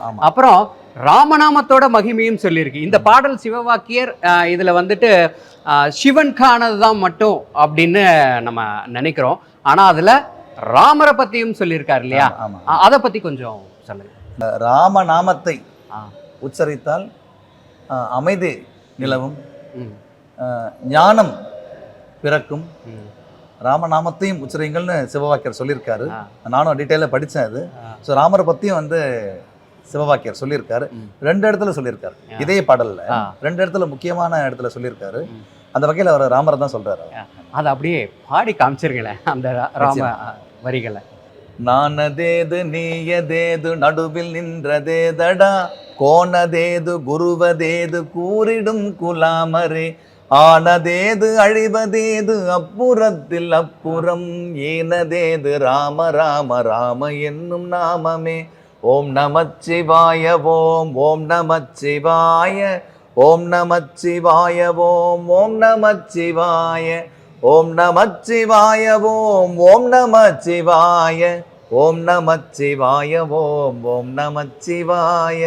ஆமா. அப்புறம் ராமநாமத்தோட மகிமையும் சொல்லியிருக்கு. இந்த பாடல் சிவவாக்கியர் இதுல வந்துட்டு சிவனுக்கானது தான் மட்டும் அப்படின்னு நம்ம நினைக்கிறோம். ஆனா அதுல ராமரை பத்தியும் சொல்லியிருக்காரு இல்லையா? ஆமா. அதை பத்தி கொஞ்சம் சொல்லுங்க. ராமநாமத்தை ஆ. உச்சரித்தால் அமைதி நிலவும், ம். ஞானம் பிறக்கும். ம். ராமநாமத்தையும் உச்சரிங்கள்னு சிவவாக்கியர் சொல்லியிருக்காரு. ஆ. நானும் டீட்டெயிலாக படித்தேன் அது. ஆ. ஸோ ராமரை பற்றியும் வந்து சிவவாக்கியர் சொல்லியிருக்காரு. ம். 2 இடத்துல சொல்லியிருக்காரு. ஆ. இதே பாடலில் ஆ. 2 இடத்துல முக்கியமான இடத்துல சொல்லியிருக்காரு. ம். அந்த வகையில் அவர் ராமரை தான் சொல்கிறாரு. அதை அப்படியே பாடி காமிச்சிருங்களேன் அந்த ராம வரிகளை. நானதேது நீயதேது நடுவில் நின்றதேதடா, கோணதேது குருவதேது கூறிடும் குலாமரே, ஆனதேது அழிவதேது அப்புறத்தில் அப்புறம், ஏனதேது ராம ராம ராம என்னும் நாமமே. ஓம் நமச்சிவாய ஓம் ஓம் நமச்சிவாய ஓம் நமச்சிவாய ஓம் ஓம் நமச்சிவாய ஓம் நமச்சிவாய ஓம் ஓம் நமச்சிவாய ஓம் நமச்சிவாய ஓம் ஓம் நமச்சிவாய.